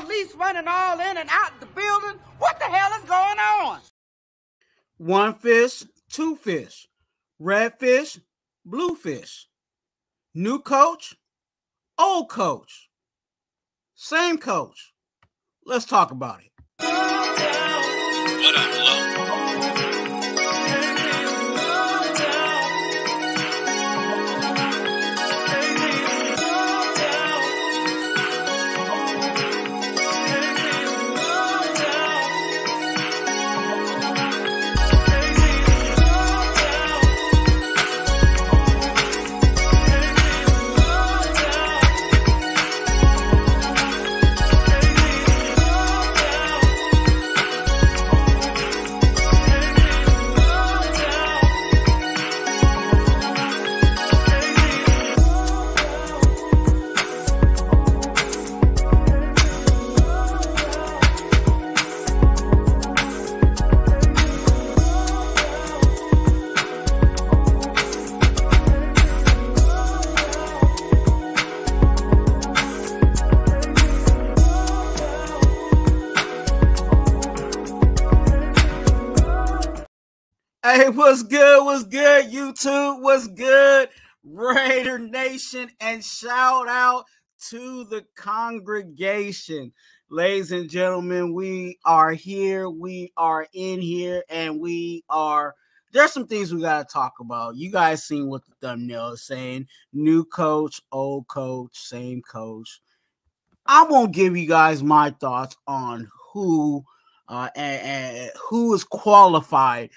police running all in and out the building. What the hell is going on? One fish, two fish. Red fish, blue fish. New coach, old coach. Same coach. Let's talk about it. What up, Lo? Hey, what's good? What's good, YouTube? What's good, Raider Nation? And shout out to the congregation. Ladies and gentlemen, we are here. We are in here, and there's some things we got to talk about. You guys seen what the thumbnail is saying. New coach, old coach, same coach. I'm going to give you guys my thoughts on who and who is qualified,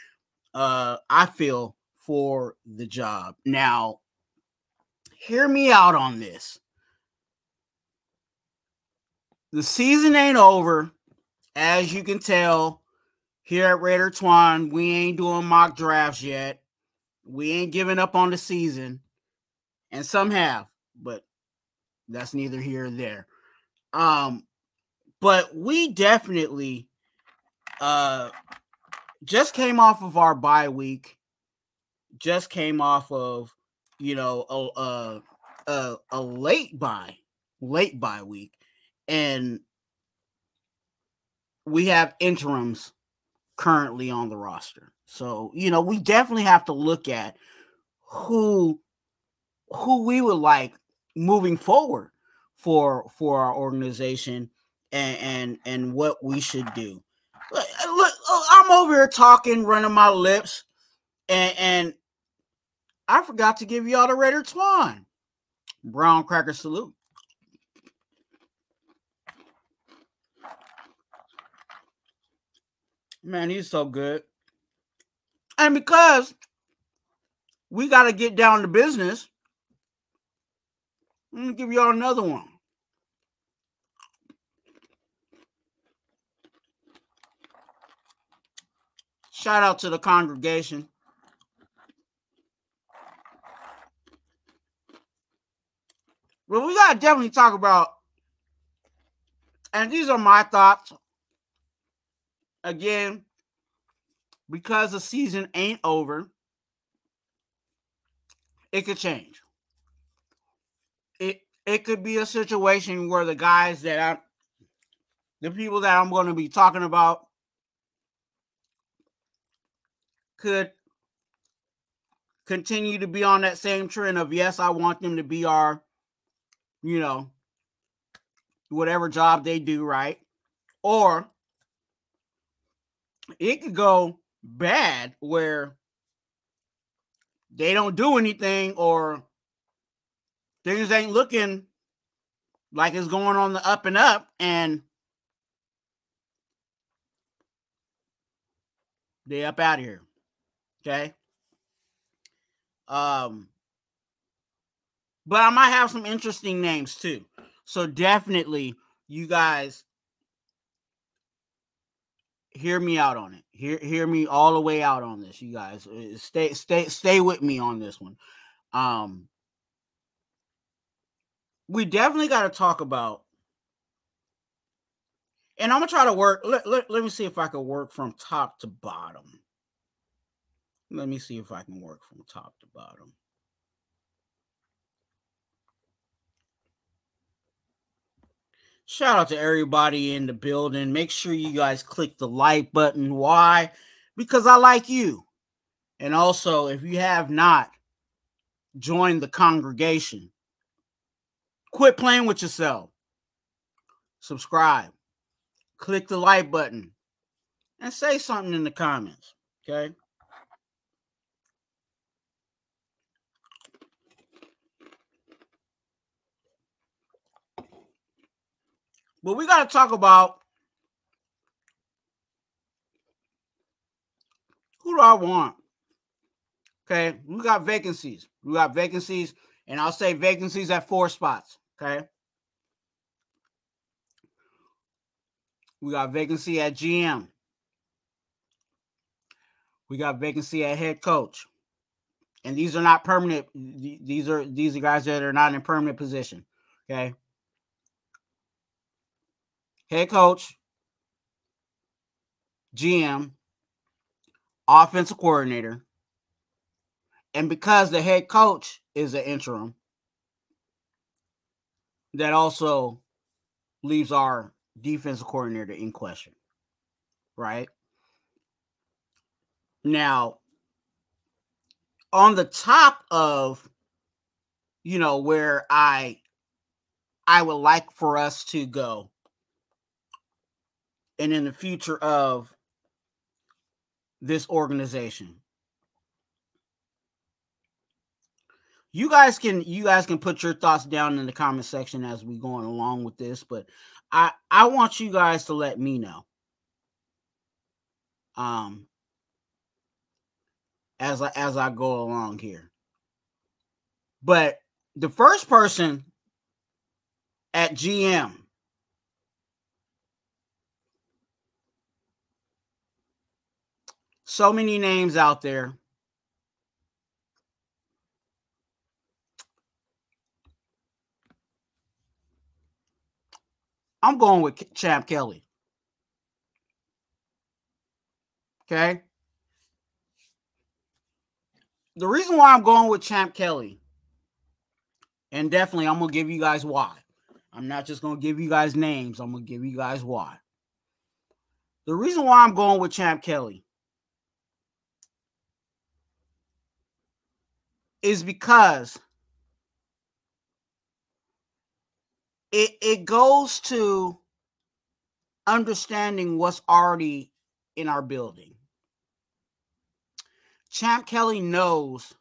I feel, for the job. Now, hear me out on this. The season ain't over. As you can tell, here at Raider Twuan, we ain't doing mock drafts yet. We ain't giving up on the season. And some have, but that's neither here or there. But we definitely just came off of our bye week. Just came off of, a late bye week. And we have interims currently on the roster. So, we definitely have to look at who we would like moving forward for our organization and what we should do. Look, I'm over here talking, running my lips, and I forgot to give y'all the Raider Twuan Browncrackers salute. Man, he's so good. And because we got to get down to business, I'm going to give y'all another one. Shout out to the congregation. Well, we got to definitely talk about, and these are my thoughts. Again, because the season ain't over, it could change. It could be a situation where the people that I'm going to be talking about could continue to be on that same trend of, yes, I want them to be our, whatever job they do, right? Or it could go bad where they don't do anything or things ain't looking like it's going on the up and up, and they up out of here. Okay. But I might have some interesting names too. So definitely, you guys hear me out on it. Hear me all the way out on this, you guys. Stay with me on this one. We definitely got to talk about, and I'm gonna try to work. Let me see if I can work from top to bottom. Let me see if I can work from top to bottom. Shout out to everybody in the building. Make sure you guys click the like button. Why? Because I like you. And also, if you have not joined the congregation, quit playing with yourself. Subscribe. Click the like button. And say something in the comments. Okay? But we got to talk about who do I want? Okay, we got vacancies. We got vacancies, and I'll say vacancies at 4 spots. Okay, we got vacancy at GM. We got vacancy at head coach, and these are not permanent. These are guys that are not in permanent position. Okay, head coach, GM, offensive coordinator. And because the head coach is an interim, that also leaves our defensive coordinator in question, right? Now, on the top of, where I would like for us to go, and in the future of this organization, you guys can put your thoughts down in the comment section as we going along with this, but I want you guys to let me know as I go along here. But the first person at GM, so many names out there. I'm going with Champ Kelly. Okay. The reason why I'm going with Champ Kelly, and definitely I'm going to give you guys why. I'm not just going to give you guys names. I'm going to give you guys why. The reason why I'm going with Champ Kelly is because it goes to understanding what's already in our building. Champ Kelly knows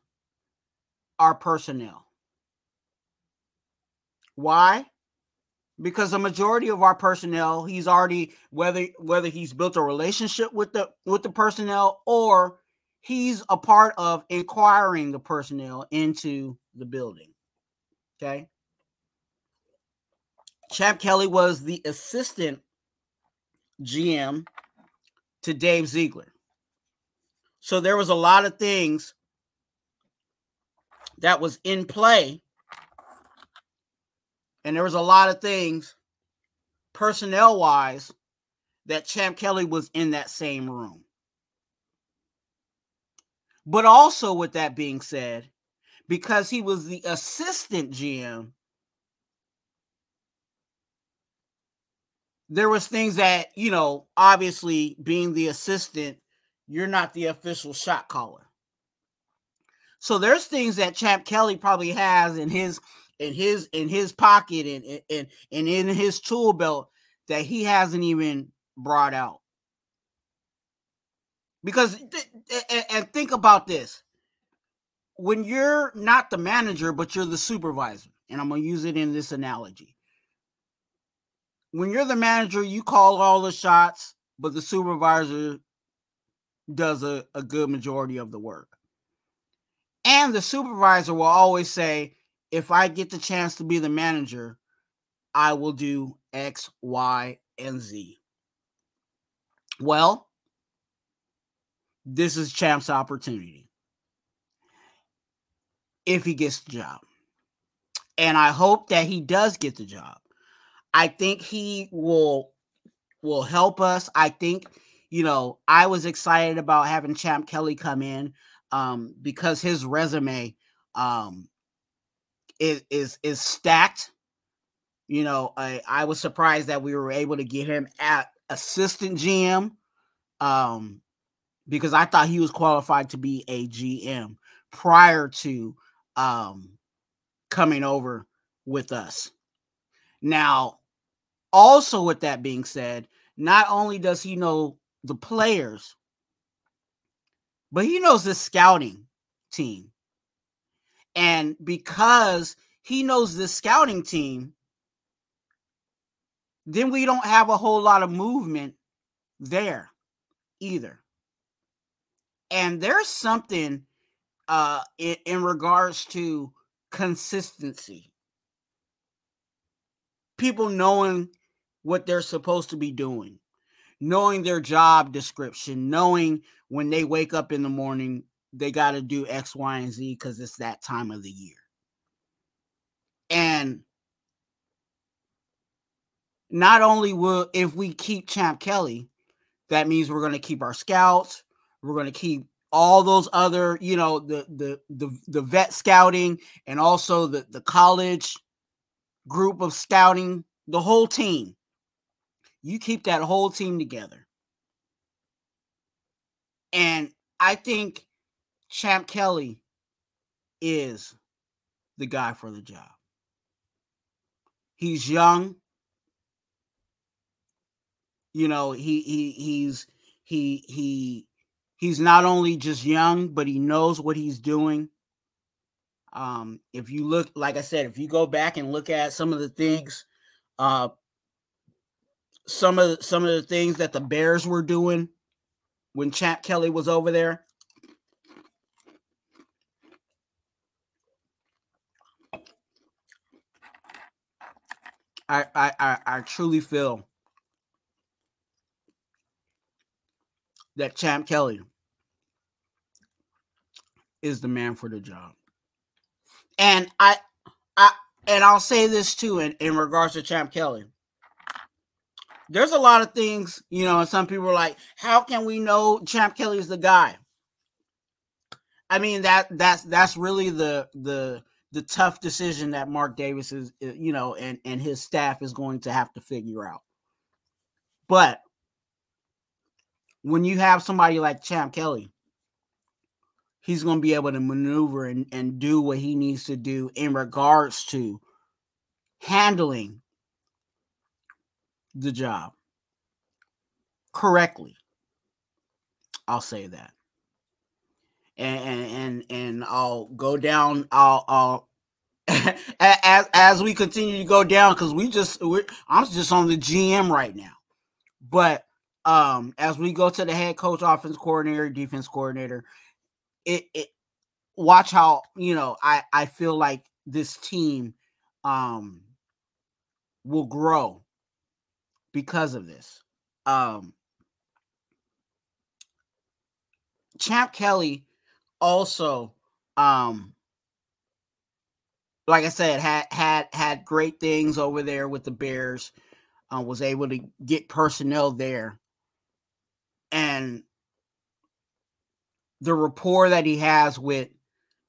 our personnel. Why? Because the majority of our personnel, he's already, whether he's built a relationship with the personnel, or he's a part of inquiring the personnel into the building. Okay. Champ Kelly was the assistant GM to Dave Ziegler. So there was a lot of things that was in play, and there was a lot of things personnel-wise that Champ Kelly was in that same room. But also, with that being said, because he was the assistant GM, there was things that, obviously being the assistant, you're not the official shot caller. So there's things that Champ Kelly probably has in his pocket and in his tool belt that he hasn't even brought out. Because, and think about this. When you're not the manager, but you're the supervisor, and I'm going to use it in this analogy. When you're the manager, you call all the shots, but the supervisor does a good majority of the work. And the supervisor will always say, if I get the chance to be the manager, I will do X, Y, and Z. Well, this is Champ's opportunity if he gets the job. And I hope that he does get the job. I think he will help us. I think, I was excited about having Champ Kelly come in because his resume is stacked. You know, I was surprised that we were able to get him at assistant GM, because I thought he was qualified to be a GM prior to coming over with us. Now, also with that being said, not only does he know the players, but he knows the scouting team. And because he knows the scouting team, then we don't have a whole lot of movement there either. And there's something in regards to consistency. People knowing what they're supposed to be doing, knowing their job description, knowing when they wake up in the morning, they got to do X, Y, and Z because it's that time of the year. And not only will, if we keep Champ Kelly, that means we're going to keep our scouts. We're going to keep all those other, you know, the vet scouting, and also the college group of scouting, the whole team. You keep that whole team together. And I think Champ Kelly is the guy for the job. He's young. You know, he's not only just young, but he knows what he's doing. If you look, like I said, if you go back and look at some of the things, some of the things that the Bears were doing when Champ Kelly was over there, I truly feel that Champ Kelly is the man for the job. And I'll say this too in regards to Champ Kelly. There's a lot of things, you know, and some people are like, how can we know Champ Kelly is the guy? I mean, that's really the tough decision that Mark Davis is, you know, and his staff is going to have to figure out. But when you have somebody like Champ Kelly, he's going to be able to maneuver and do what he needs to do in regards to handling the job correctly. I'll say that. And I'll go down. I'll as we continue to go down, because I'm just on the GM right now. But as we go to the head coach, offense coordinator, defense coordinator, it watch how, you know, I feel like this team will grow because of this. Champ Kelly also, like I said, had great things over there with the Bears. Was able to get personnel there, and the rapport that he has with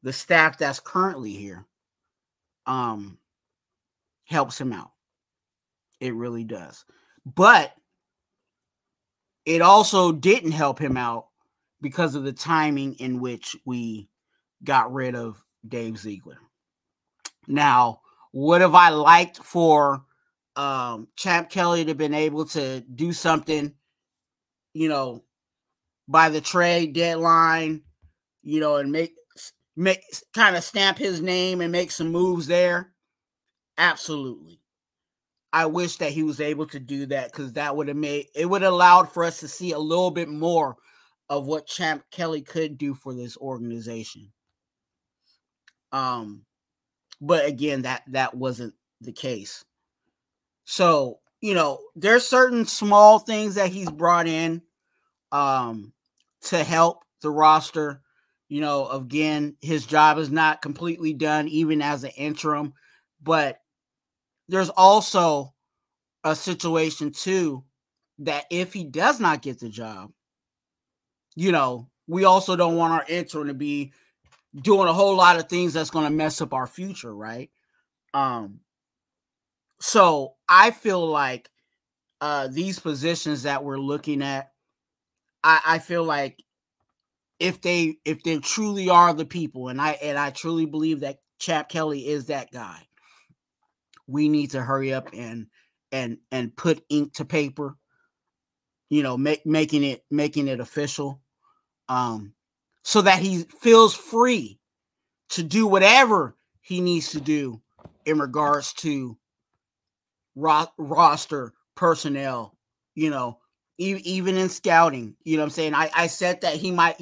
the staff that's currently here helps him out. It really does. But it also didn't help him out because of the timing in which we got rid of Dave Ziegler. Now, what have I liked for Champ Kelly to have been able to do something, you know, by the trade deadline, you know, and make kind of stamp his name and make some moves there? Absolutely. I wish that he was able to do that, because that would have allowed for us to see a little bit more of what Champ Kelly could do for this organization. But again, that wasn't the case. So, you know, there's certain small things that he's brought in to help the roster. You know, again, his job is not completely done, even as an interim. But there's also a situation, too, that if he does not get the job, you know, we also don't want our interim to be doing a whole lot of things that's going to mess up our future, right? So I feel like these positions that we're looking at, I feel like if they truly are the people, and I truly believe that Chap Kelly is that guy, we need to hurry up and put ink to paper, making it official, so that he feels free to do whatever he needs to do in regards to roster personnel, even in scouting. You know what I'm saying? I said that he might,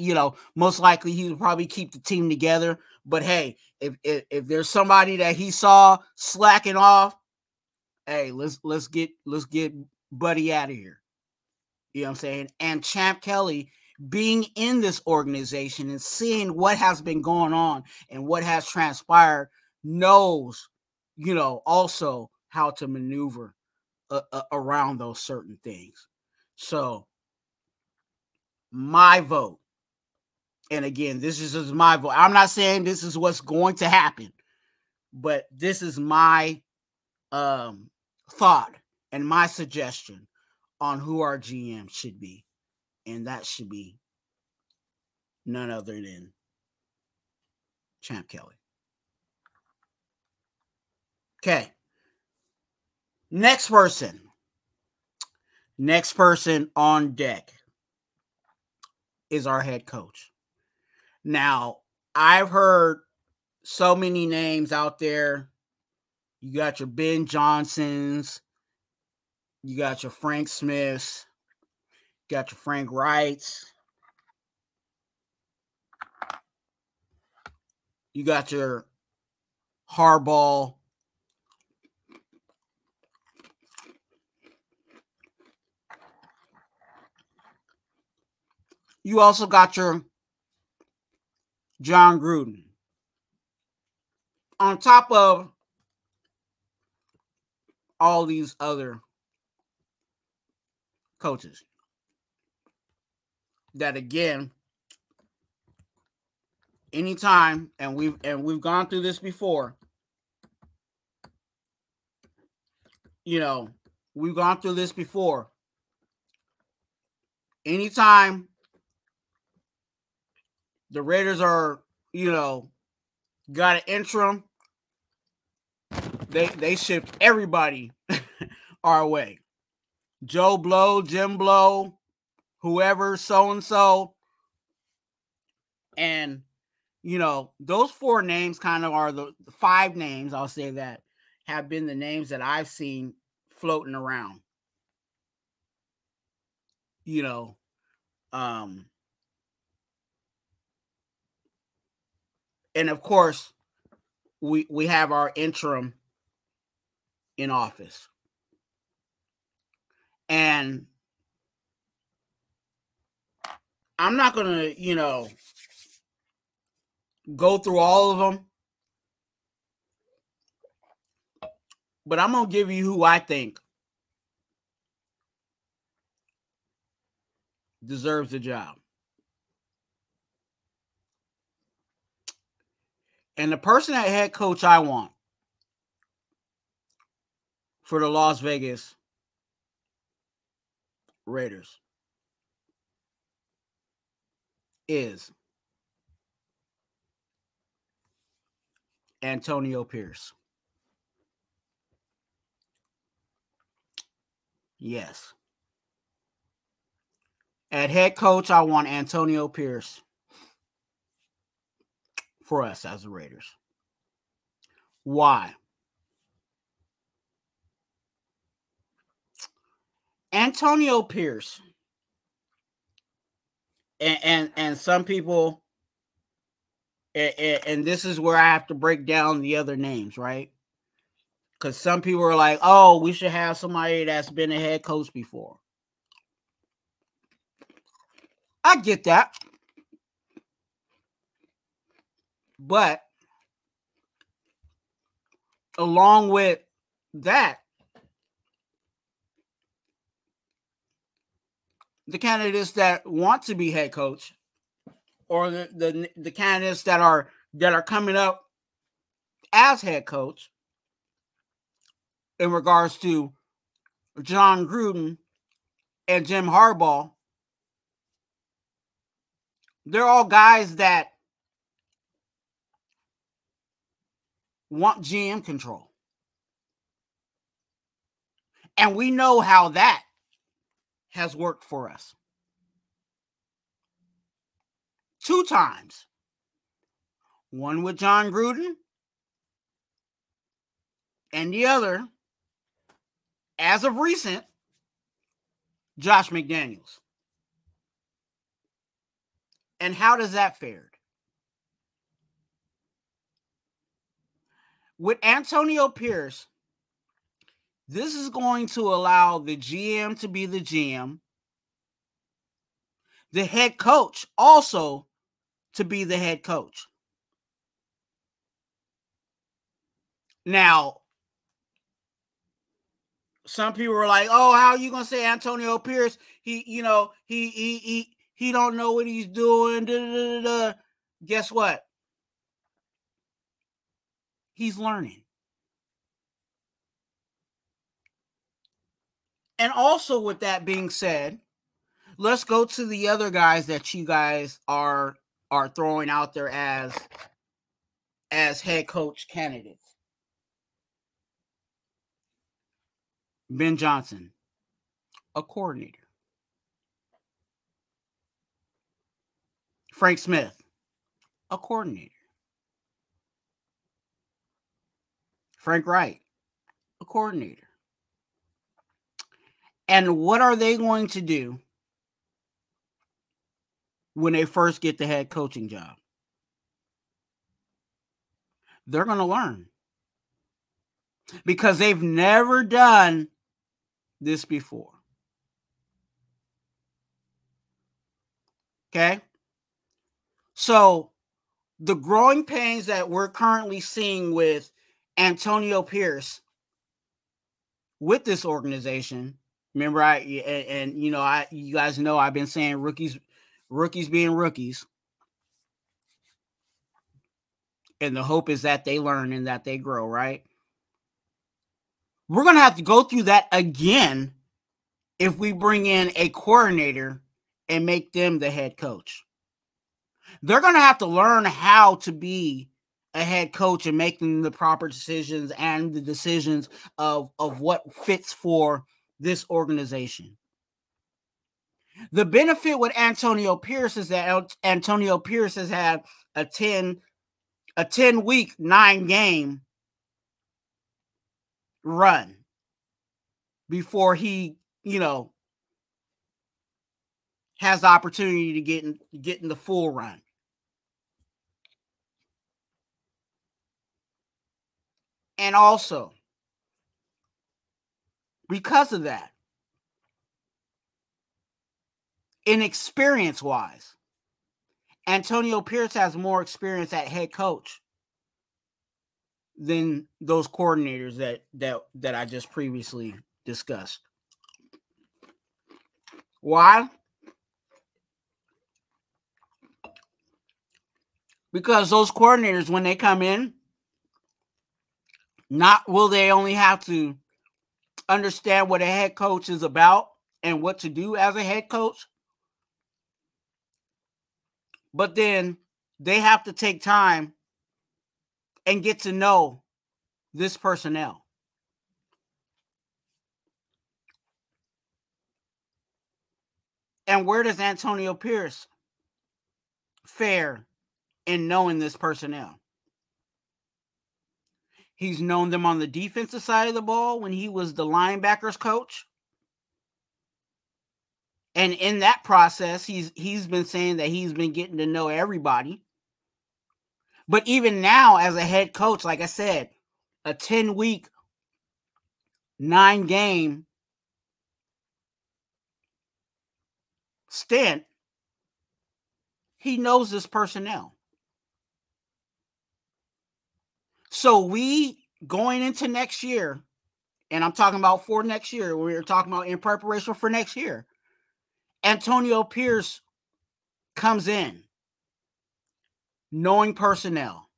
most likely he would probably keep the team together. But hey, if there's somebody that he saw slacking off, hey, let's get Buddy out of here. You know what I'm saying? And Champ Kelly, being in this organization and seeing what has been going on and what has transpired, knows, also how to maneuver around those certain things. So my vote, and again, this is just my vote. I'm not saying this is what's going to happen, but this is my thought and my suggestion on who our GM should be. And that should be none other than Champ Kelly. Okay. Next person on deck is our head coach. Now, I've heard so many names out there. You got your Ben Johnsons, you got your Frank Smiths, you got your Frank Wrights, you got your Harbaugh. You also got your John Gruden. On top of all these other coaches that, again, anytime, and we've gone through this before, we've gone through this before. Anytime the Raiders are, got an interim, they shift everybody our way. Joe Blow, Jim Blow, whoever, so-and-so. And, those four names kind of are the five names, I'll say, that have been the names that I've seen floating around. And of course, we have our interim in office. And I'm not going to, go through all of them, but I'm going to give you who I think deserves the job. And the person at head coach I want for the Las Vegas Raiders is Antonio Pierce. Yes. At head coach, I want Antonio Pierce for us as the Raiders. Why? Antonio Pierce, and some people, and this is where I have to break down the other names, right? Because some people are like, oh, we should have somebody that's been a head coach before. I get that. But along with that, the candidates that want to be head coach, or the candidates that are coming up as head coach, in regards to John Gruden and Jim Harbaugh, they're all guys that want GM control. And we know how that has worked for us. 2 times. One with John Gruden, and the other, as of recent, Josh McDaniels. And how does that fare? With Antonio Pierce, this is going to allow the GM to be the GM, the head coach also to be the head coach. Now, some people are like, "Oh, how are you gonna say Antonio Pierce? He don't know what he's doing." Da, da, da, da. Guess what? He's learning. And also, with that being said, let's go to the other guys that you guys are throwing out there as head coach candidates. Ben Johnson, a coordinator. Frank Smith, a coordinator. Frank Wright, a coordinator. And what are they going to do when they first get the head coaching job? They're going to learn. Because they've never done this before. Okay? So, the growing pains that we're currently seeing with Antonio Pierce with this organization, remember, you guys know I've been saying rookies being rookies. And the hope is that they learn and that they grow, right? We're going to have to go through that again if we bring in a coordinator and make them the head coach. They're going to have to learn how to be a head coach and making the proper decisions and the decisions of what fits for this organization. The benefit with Antonio Pierce is that Antonio Pierce has had a 10-week, 9-game run before he, has the opportunity to get in the full run. And also, because of that, inexperience-wise, Antonio Pierce has more experience at head coach than those coordinators that I just previously discussed. Why? Because those coordinators, when they come in, not will they only have to understand what a head coach is about and what to do as a head coach, but then they have to take time and get to know this personnel. And where does Antonio Pierce fare in knowing this personnel? He's known them on the defensive side of the ball when he was the linebackers coach. And in that process, he's been saying that he's been getting to know everybody. But even now, as a head coach, like I said, a 10-week, 9-game stint, he knows this personnel. So we, going into next year, and I'm talking about for next year, we're talking about in preparation for next year, Antonio Pierce comes in knowing personnel,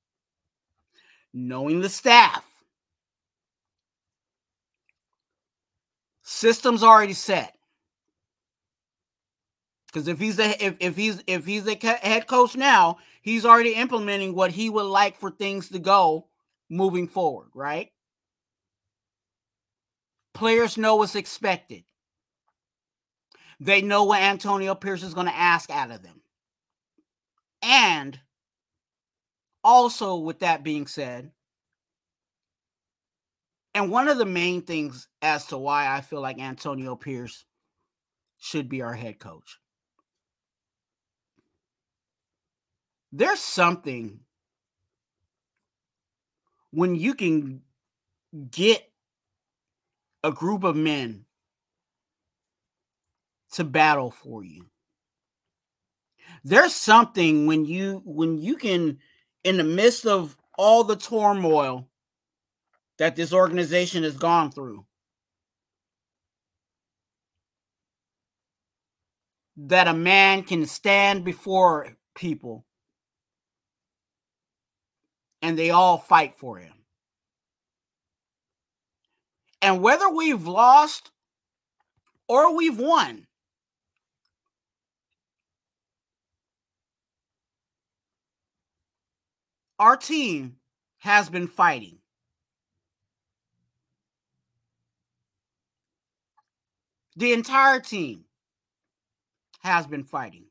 knowing the staff, System's already set. Because if he's the head coach now, he's already implementing what he would like for things to go moving forward, right? Players know what's expected. They know what Antonio Pierce is going to ask out of them. And also, with that being said, and one of the main things as to why I feel like Antonio Pierce should be our head coach. There's something when you can get a group of men to battle for you. There's something when you can, in the midst of all the turmoil that this organization has gone through, that a man can stand before people and they all fight for him. And whether we've lost or we've won, our team has been fighting. The entire team has been fighting.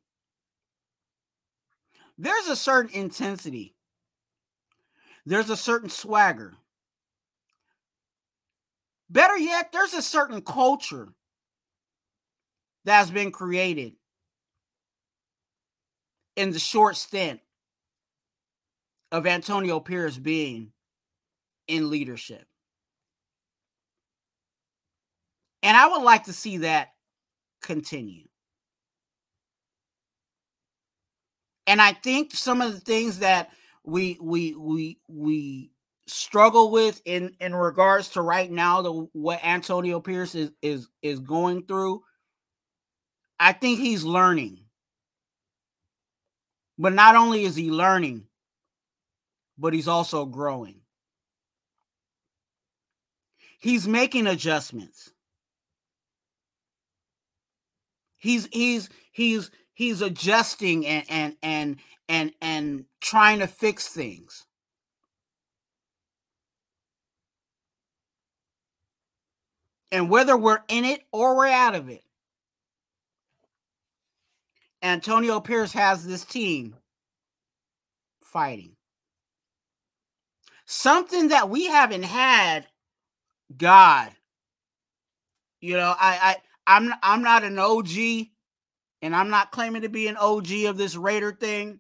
There's a certain intensity. There's a certain swagger. Better yet, there's a certain culture that's been created in the short stint of Antonio Pierce being in leadership. And I would like to see that continue. And I think some of the things that we struggle with in regards to right now, what Antonio Pierce is going through, I think he's learning. But not only is he learning, but he's also growing. He's making adjustments. He's adjusting and trying to fix things. And whether we're in it or we're out of it, Antonio Pierce has this team fighting. Something that we haven't had, God. You know, I'm not an OG, and I'm not claiming to be an OG of this Raider thing.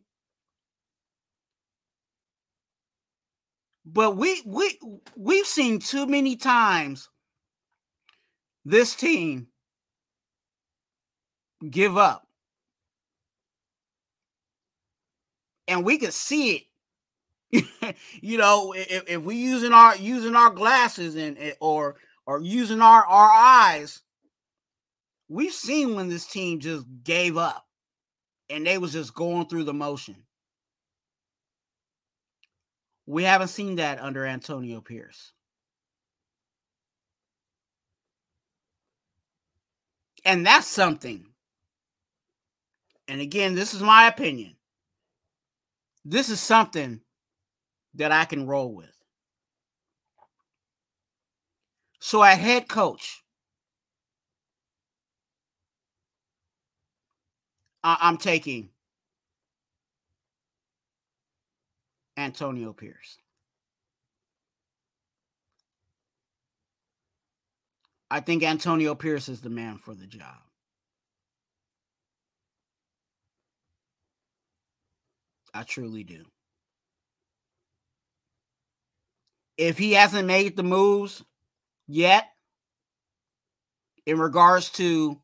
But we've seen too many times this team give up. And we could see it. You know, if we using our glasses or using our eyes, we've seen when this team just gave up and they was just going through the motion. We haven't seen that under Antonio Pierce. And that's something. And again, this is my opinion. This is something that I can roll with. So at head coach, I'm taking Antonio Pierce. I think Antonio Pierce is the man for the job. I truly do. If he hasn't made the moves yet in regards to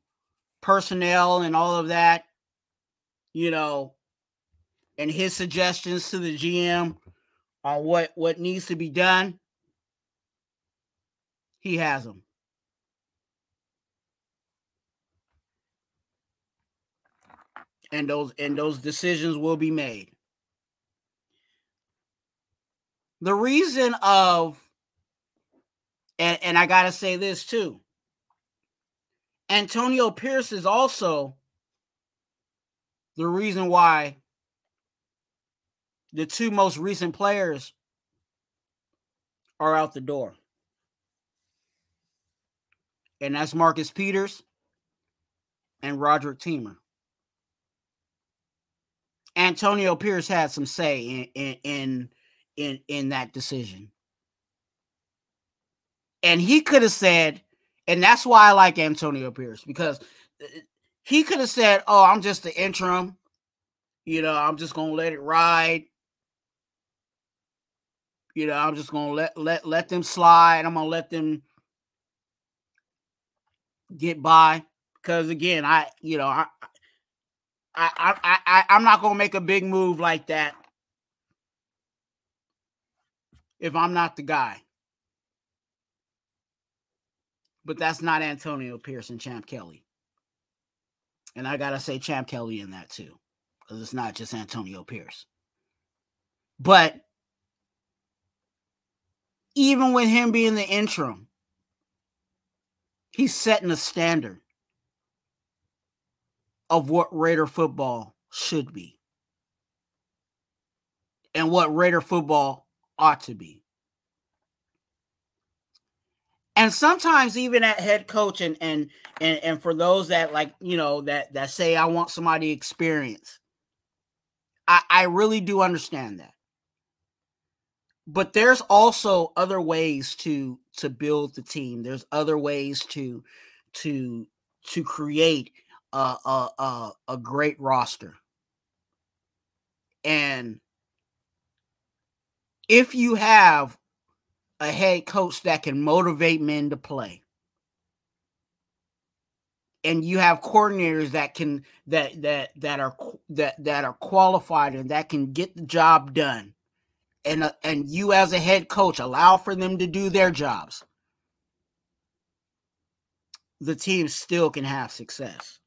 personnel and all of that, you know, and his suggestions to the GM on what needs to be done, he has them. And those decisions will be made. The reason of, and I gotta say this too, Antonio Pierce is also the reason why the two most recent players are out the door. And that's Marcus Peters and Roderick Teamer. Antonio Pierce had some say in that decision. And he could have said, and that's why I like Antonio Pierce, because he could have said, oh, I'm just the interim. You know, I'm just going to let it ride. You know, I'm just going to let them slide. I'm going to let them get by. Because again, I'm not going to make a big move like that if I'm not the guy. But that's not Antonio Pierce and Champ Kelly. And I got to say Champ Kelly in that too, because it's not just Antonio Pierce. But even with him being the interim, he's setting a standard of what Raider football should be and what Raider football ought to be. And sometimes even at head coach and for those that like, you know, that say I want somebody experienced, I really do understand that. But there's also other ways to build the team. There's other ways to create a great roster. And if you have a head coach that can motivate men to play, and you have coordinators that can that are qualified and that can get the job done, and you as a head coach allow for them to do their jobs, the team still can have success.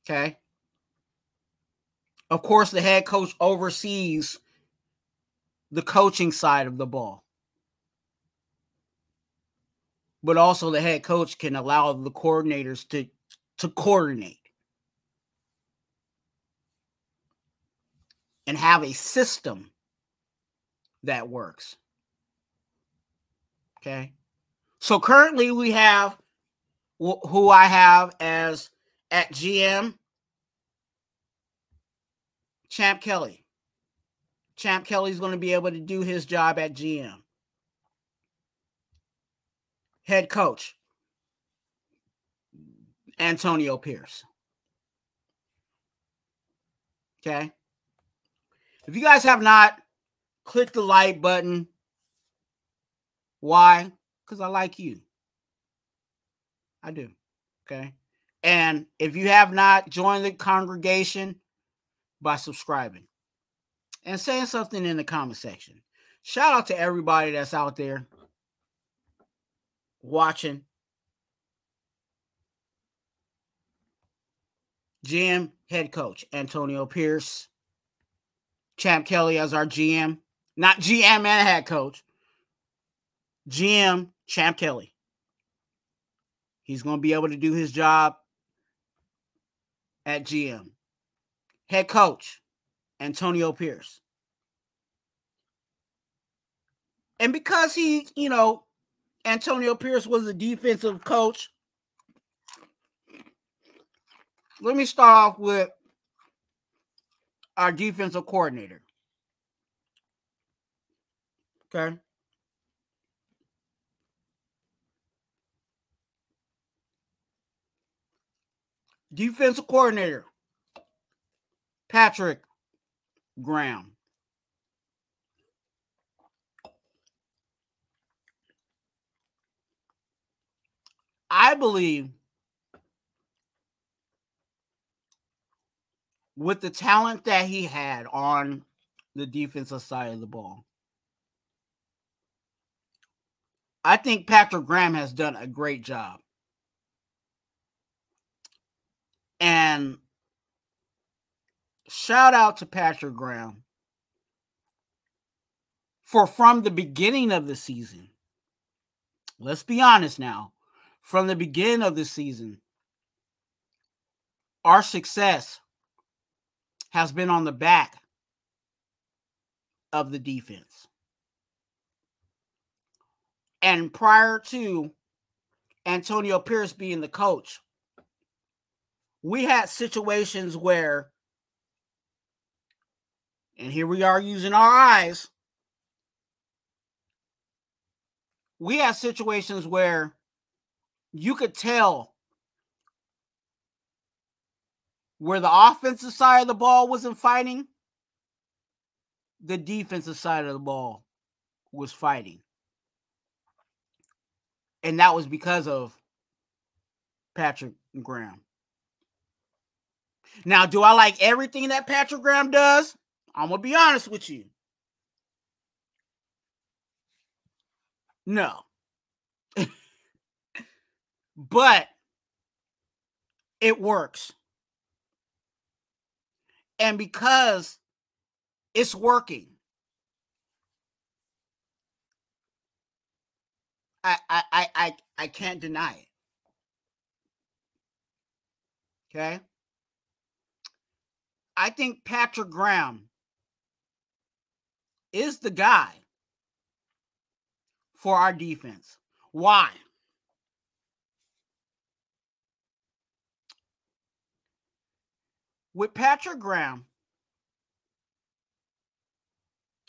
Okay? Of course, the head coach oversees the coaching side of the ball. But also the head coach can allow the coordinators to coordinate and have a system that works. Okay? So currently we have who I have as at GM, Champ Kelly. Champ Kelly's going to be able to do his job at GM. Head coach, Antonio Pierce. Okay? If you guys have not, click the like button. Why? Because I like you. I do. Okay? And if you have not, joined the congregation by subscribing and saying something in the comment section. Shout out to everybody that's out there watching. GM, head coach, Antonio Pierce. Champ Kelly as our GM. Not GM and head coach. GM, Champ Kelly. He's going to be able to do his job at GM. Head coach, Antonio Pierce. And because he, you know, Antonio Pierce was a defensive coach, let me start off with our defensive coordinator. Okay. Defensive coordinator, Patrick Graham. I believe with the talent that he had on the defensive side of the ball, I think Patrick Graham has done a great job. And shout out to Patrick Graham for from the beginning of the season, let's be honest now. From the beginning of the season, our success has been on the back of the defense. And prior to Antonio Pierce being the coach, we had situations where, and here we are using our eyes, we had situations where you could tell where the offensive side of the ball wasn't fighting, the defensive side of the ball was fighting. And that was because of Patrick Graham. Now, do I like everything that Patrick Graham does? I'm going to be honest with you. No. But it works. And because it's working, I can't deny it. Okay? I think Patrick Graham is the guy for our defense. Why? With Patrick Graham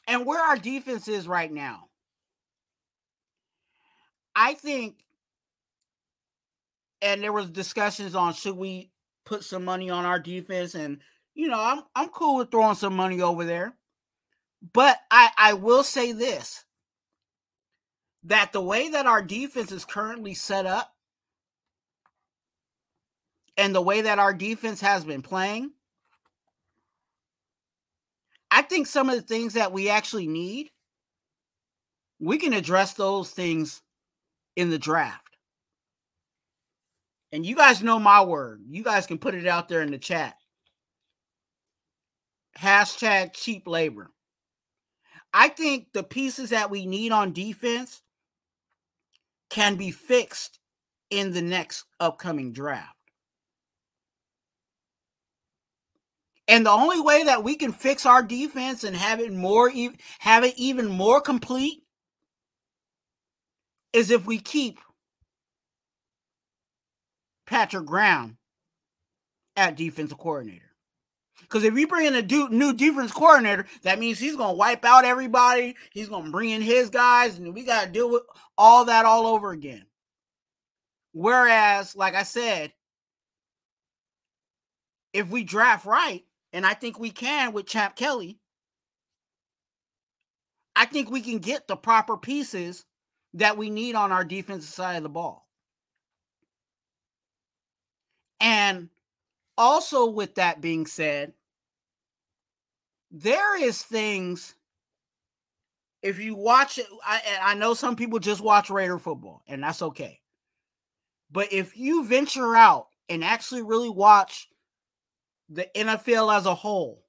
and where our defense is right now, I think, and there was discussions on should we put some money on our defense, and you know, I'm cool with throwing some money over there. But I will say this, that the way that our defense is currently set up and the way that our defense has been playing, I think some of the things that we actually need, we can address those things in the draft. And you guys know my word. You guys can put it out there in the chat. Hashtag cheap labor. I think the pieces that we need on defense can be fixed in the next upcoming draft. And the only way that we can fix our defense and have it even more complete is if we keep Patrick Graham at defensive coordinator. Because if you bring in a new defense coordinator, that means he's going to wipe out everybody. He's going to bring in his guys, and we got to deal with all that all over again. Whereas, like I said, if we draft right, and I think we can with Champ Kelly, I think we can get the proper pieces that we need on our defensive side of the ball. And also with that being said, there is things, if you watch it, I know some people just watch Raider football, and that's okay. But if you venture out and actually really watch the NFL as a whole,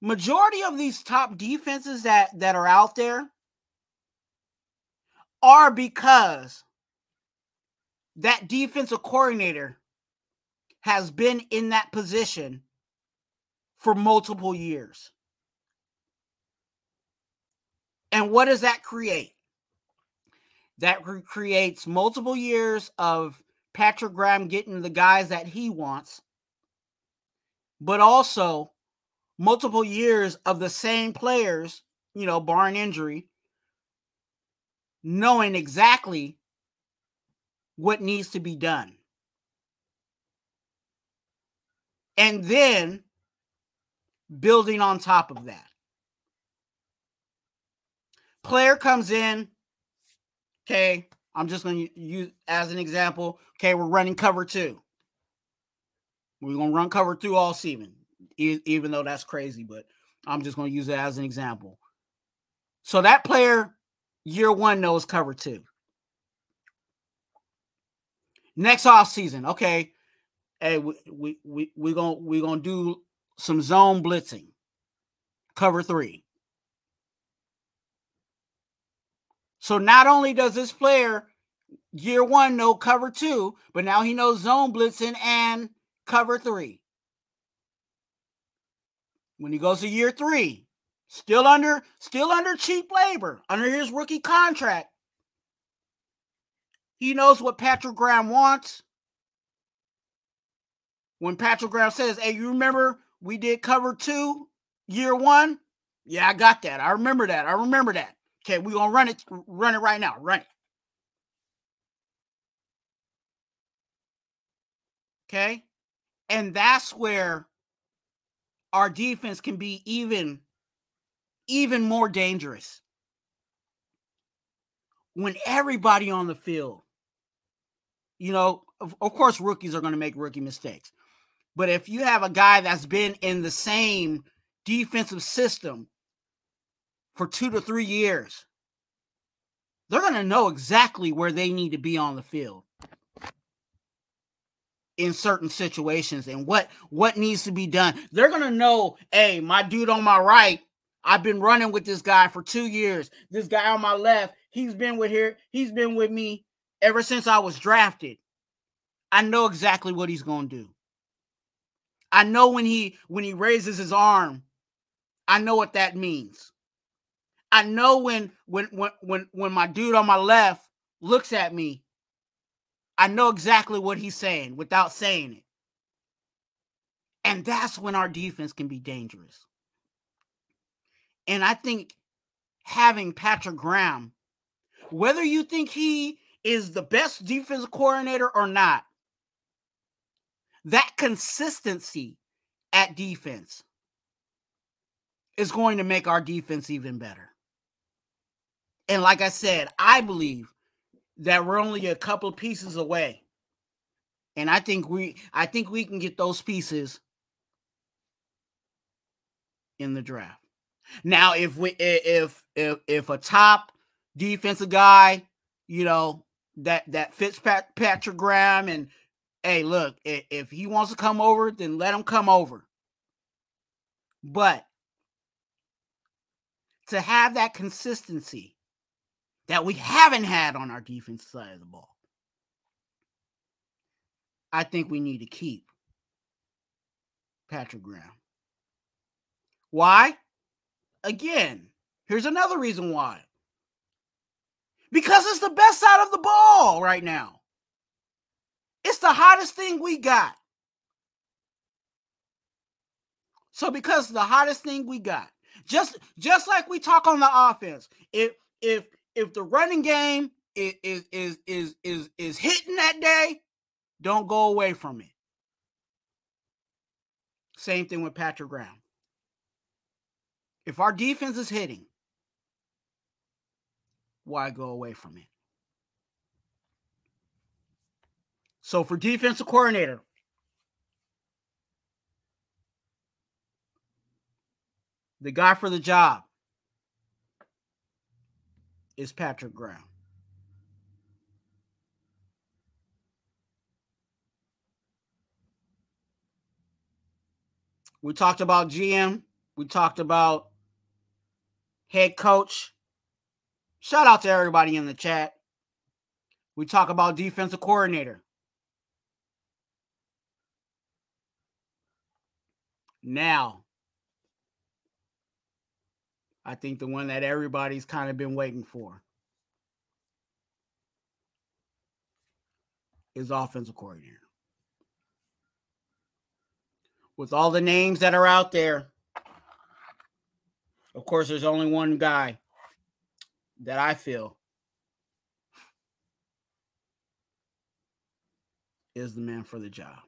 majority of these top defenses that are out there are because that defensive coordinator has been in that position for multiple years. And what does that create? That creates multiple years of Patrick Graham getting the guys that he wants, but also multiple years of the same players, you know, barring injury, knowing exactly what needs to be done. And then building on top of that. Player comes in, okay, I'm just going to use as an example, okay, we're running cover 2. We're going to run cover 2 all season, even though that's crazy, but I'm just going to use it as an example. So that player, year 1, knows cover 2. Next off season, okay, hey, we're gonna do some zone blitzing, cover 3. So not only does this player year one know cover 2, but now he knows zone blitzing and cover 3. When he goes to year 3, still under cheap labor, under his rookie contract, he knows what Patrick Graham wants. When Patrick Graham says, hey, you remember we did cover 2 year 1? Yeah, I got that. I remember that. Okay, we're going to run it right now. Run it. Okay? And that's where our defense can be even more dangerous. When everybody on the field, of course, rookies are going to make rookie mistakes. But if you have a guy that's been in the same defensive system for 2 to 3 years, they're going to know exactly where they need to be on the field in certain situations and what needs to be done. They're going to know, hey, my dude on my right, I've been running with this guy for 2 years. This guy on my left, he's been with me ever since I was drafted. I know exactly what he's going to do. I know when he raises his arm, I know what that means. I know when my dude on my left looks at me, I know exactly what he's saying without saying it. And that's when our defense can be dangerous. And I think having Patrick Graham, whether you think he is the best defensive coordinator or not, that consistency at defense is going to make our defense even better. And like I said, I believe that we're only a couple of pieces away. And I think we can get those pieces in the draft. Now, if a top defensive guy, that fits Patrick Graham, and hey, look, if he wants to come over, then let him come over. But to have that consistency that we haven't had on our defensive side of the ball, I think we need to keep Patrick Graham. Why? Again, here's another reason why. Because it's the best side of the ball right now. It's the hottest thing we got. So because the hottest thing we got, just like we talk on the offense, if the running game is hitting that day, don't go away from it. Same thing with Patrick Graham. If our defense is hitting, why go away from it? So for defensive coordinator, the guy for the job is Patrick Graham. We talked about GM. We talked about head coach. Shout out to everybody in the chat. We talk about defensive coordinator. Now, I think the one that everybody's kind of been waiting for is offensive coordinator. With all the names that are out there, of course, there's only one guy that I feel is the man for the job.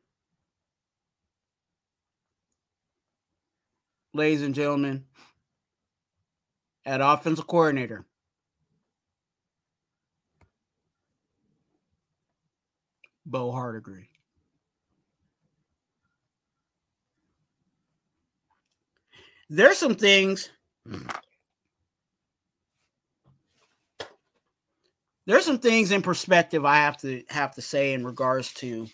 Ladies and gentlemen, at offensive coordinator, Bo Hardegree. There's some things. There's some things in perspective I have to say in regards to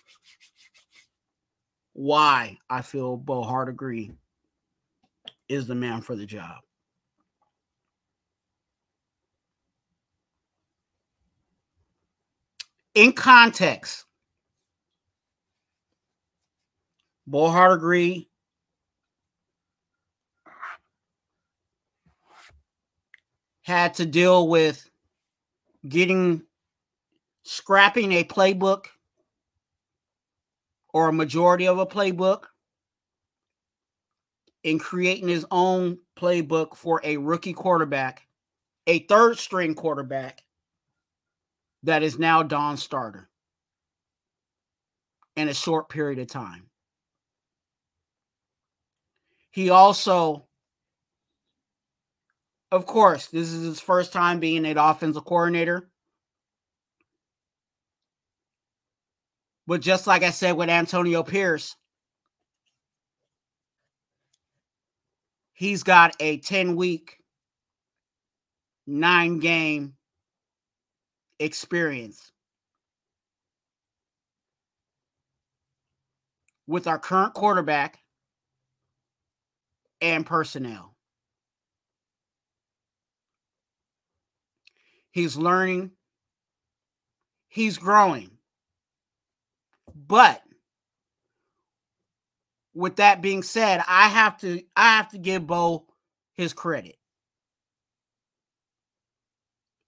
why I feel Bo Hardegree is the man for the job. In context, Bo Hardegree had to deal with scrapping a playbook or a majority of a playbook and creating his own playbook for a rookie quarterback, a third string quarterback that is now Don's starter in a short period of time. He also, of course, this is his first time being an offensive coordinator. But just like I said with Antonio Pierce, he's got a 10-week, 9-game experience with our current quarterback and personnel. He's learning. He's growing. But with that being said, I have to give Bo his credit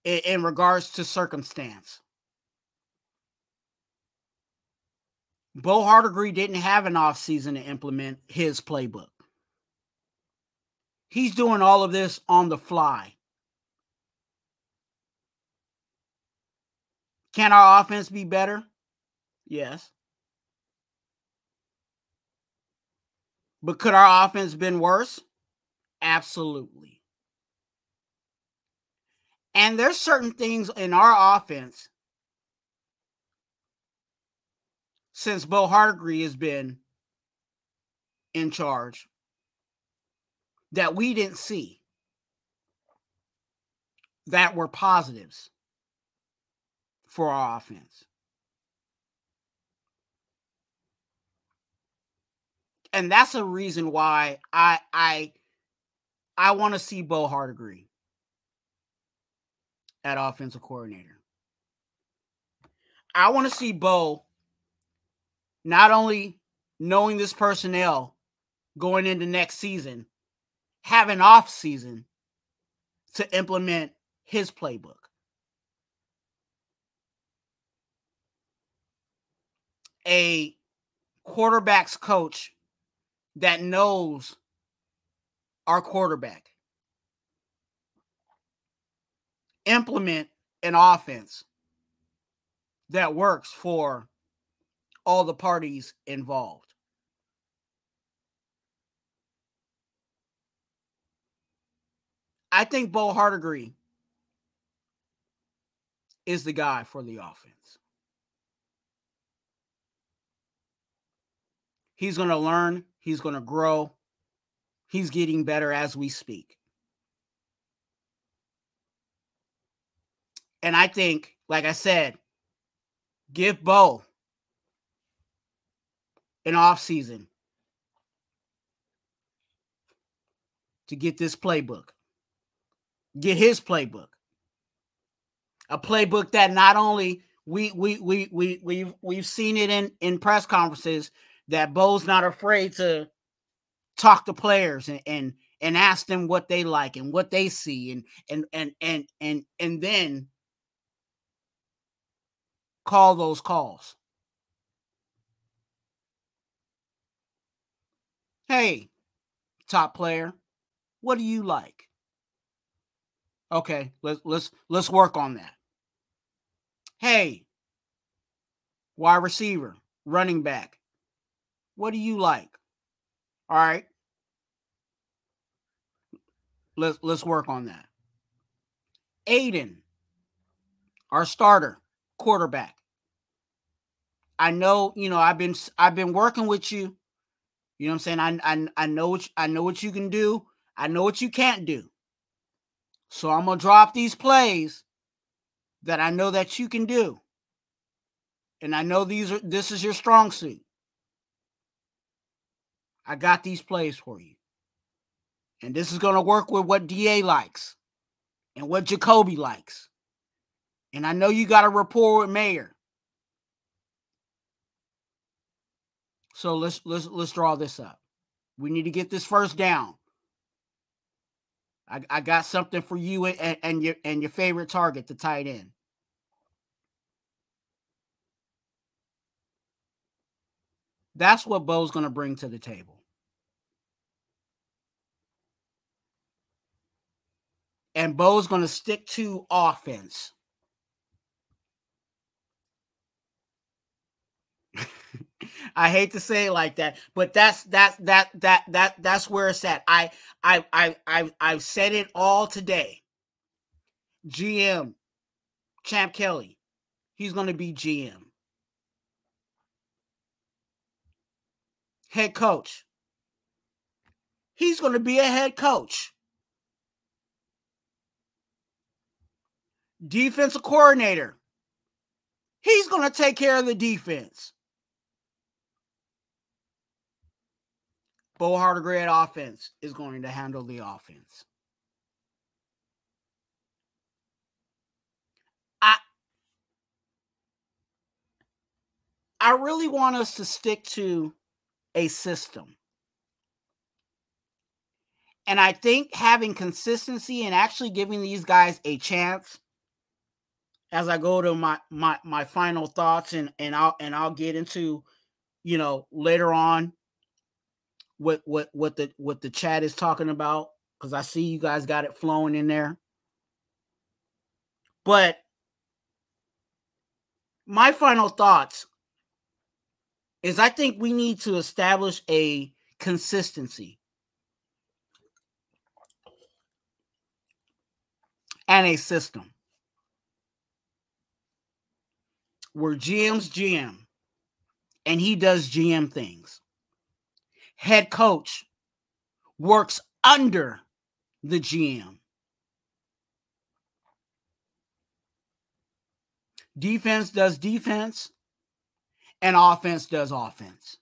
in regards to circumstance. Bo Hardegree didn't have an offseason to implement his playbook. He's doing all of this on the fly. Can our offense be better? Yes. But could our offense been worse? Absolutely. And there's certain things in our offense since Bo Hardegree has been in charge that we didn't see that were positives for our offense. And that's a reason why I want to see Bo Hardegree at offensive coordinator. I want to see Bo not only knowing this personnel going into next season, have an off season to implement his playbook. A quarterback's coach that knows our quarterback. Implement an offense that works for all the parties involved. I think Bo Hardegree is the guy for the offense. He's going to learn. He's going to grow. He's getting better as we speak. And I think, like I said, give Bo an offseason to get this playbook. Get his playbook. A playbook that not only we've seen it in press conferences that Bo's not afraid to talk to players and ask them what they like and what they see and then call those calls. Hey, top player, what do you like? Okay, let's work on that. Hey, wide receiver, running back, what do you like? All right. Let's work on that. Aiden, our starter, quarterback. I know, I've been working with you. You know what I'm saying? I know what you can do. I know what you can't do. So I'm gonna drop these plays that I know that you can do. And I know this is your strong suit. I got these plays for you. And this is going to work with what DA likes and what Jacoby likes. And I know you got a rapport with Mayer. So let's draw this up. We need to get this first down. I got something for you and your favorite target, the tight end. That's what Bo's going to bring to the table. And Bo's going to stick to offense. I hate to say it like that, but that's where it's at. I've said it all today. GM, Champ Kelly, he's going to be GM. Head coach, he's going to be a head coach. Defensive coordinator, he's going to take care of the defense. Bo Hardegrade offense is going to handle the offense. I really want us to stick to a system. And I think having consistency and actually giving these guys a chance, as I go to my final thoughts and I'll get into, later on what the chat is talking about, because I see you guys got it flowing in there. But my final thoughts is I think we need to establish a consistency and a system where GM's GM and he does GM things. Head coach works under the GM. Defense does defense, and offense does offense.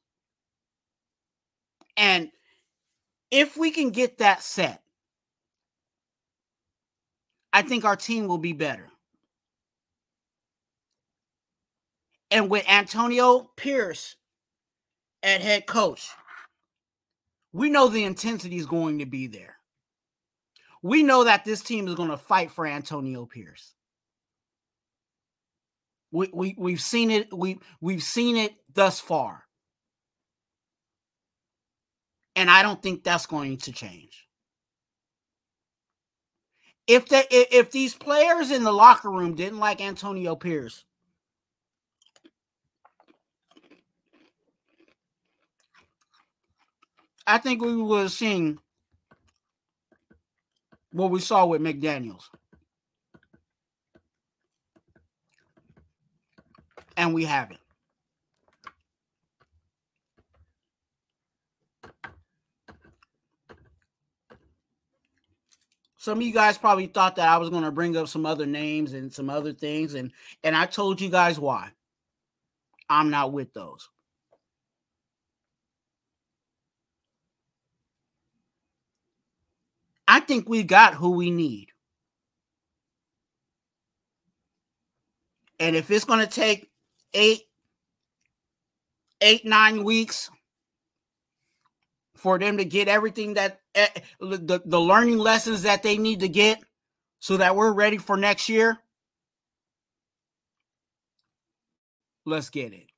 And if we can get that set, I think our team will be better. And with Antonio Pierce at head coach, we know the intensity is going to be there. We know that this team is going to fight for Antonio Pierce. We've seen it. We've seen it thus far, and I don't think that's going to change. If these players in the locker room didn't like Antonio Pierce, I think we would have seen what we saw with McDaniels. And we haven't. Some of you guys probably thought that I was going to bring up some other names and some other things, and I told you guys why. I'm not with those. I think we got who we need. And if it's going to take 9 weeks for them to get everything that the learning lessons that they need to get so that we're ready for next year, let's get it.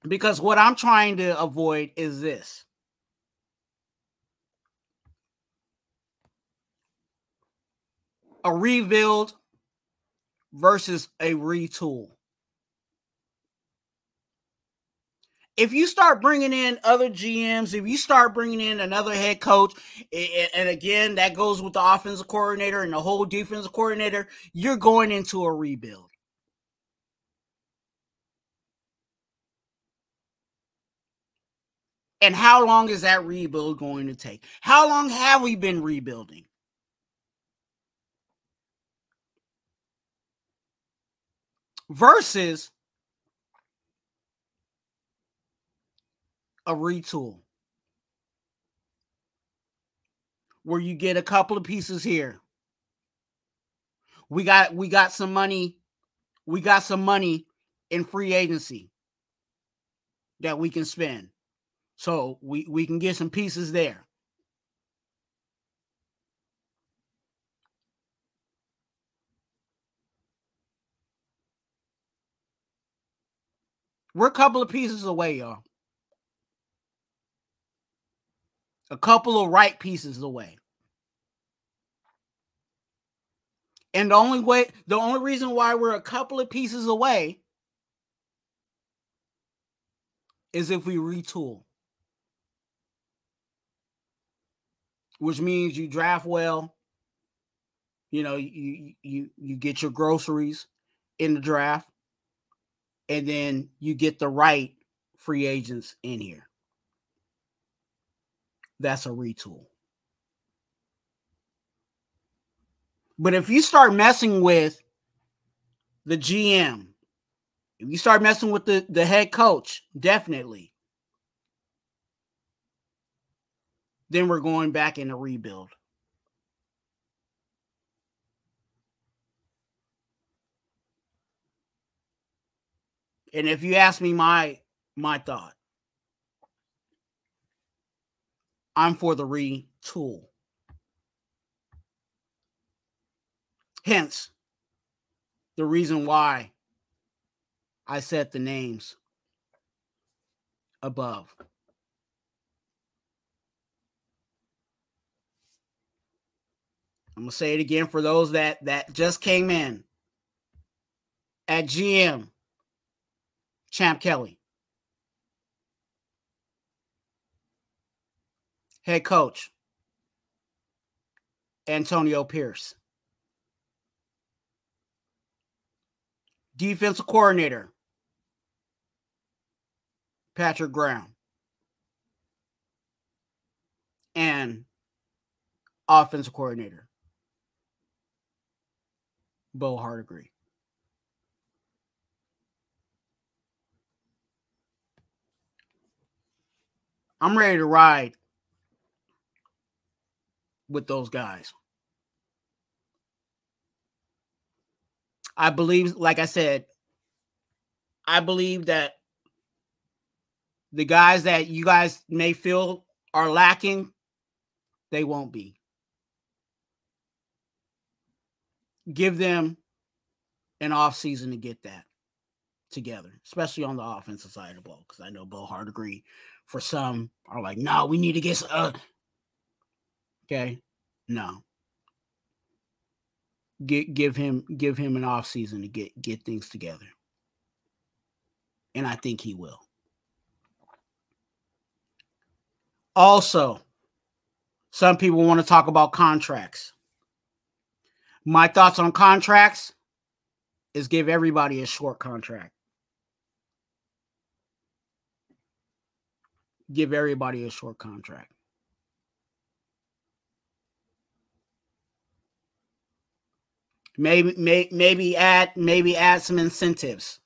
Because what I'm trying to avoid is this. A rebuild versus a retool. If you start bringing in other GMs, if you start bringing in another head coach, and again, that goes with the offensive coordinator and the whole defensive coordinator, you're going into a rebuild. And how long is that rebuild going to take? How long have we been rebuilding? Versus a retool where you get a couple of pieces here, We got some money. We got some money in free agency that we can spend. So we can get some pieces there. We're a couple of pieces away, y'all. A couple of right pieces away. And the only reason why we're a couple of pieces away is if we retool. Which means you draft well. You know, you get your groceries in the draft, and then you get the right free agents in here. That's a retool. But if you start messing with the GM, if you start messing with the head coach, definitely, then we're going back in a rebuild. And if you ask me my thought, I'm for the retool. Hence, the reason why I said the names above. I'm going to say it again for those that just came in. At GM, Champ Kelly. Head coach, Antonio Pierce. Defensive coordinator, Patrick Graham. And offensive coordinator, Bo Hardegree. I'm ready to ride with those guys. I believe, like I said, I believe that the guys that you guys may feel are lacking, they won't be. Give them an off season to get that together, especially on the offensive side of the ball, because I know Bo Hardegree, for some, are like, no, we need to get okay, no. Give him an off season to get things together, and I think he will. Also, some people want to talk about contracts. My thoughts on contracts is give everybody a short contract. Give everybody a short contract. Maybe add some incentives.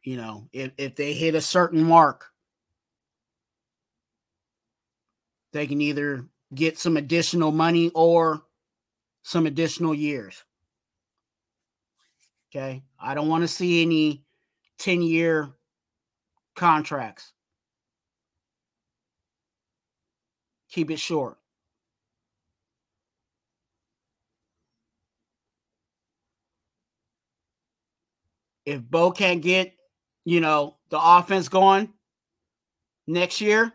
You know, if they hit a certain mark, they can either get some additional money or some additional years. Okay? I don't want to see any 10-year contracts. Keep it short. If Bo can't get, the offense going next year,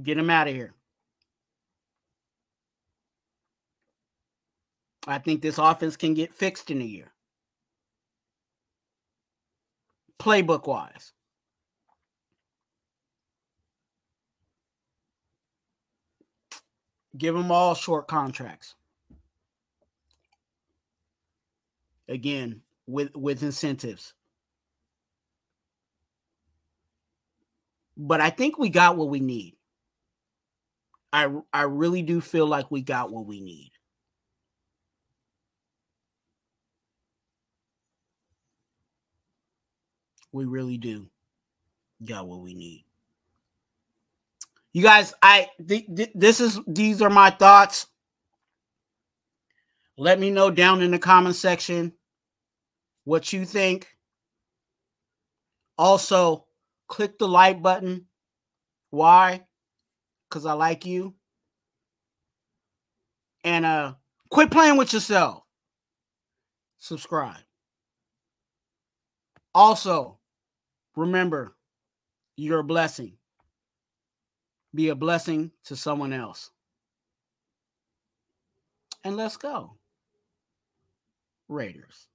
get him out of here. I think this offense can get fixed in a year. Playbook-wise. Give them all short contracts. Again, with incentives. But I think we got what we need. I really do feel like we got what we need. We really do. got what we need. You guys, these are my thoughts. Let me know down in the comment section what you think. Also, click the like button. Why? Because I like you. And quit playing with yourself. Subscribe. Also, remember, you're a blessing. Be a blessing to someone else. And let's go, Raiders.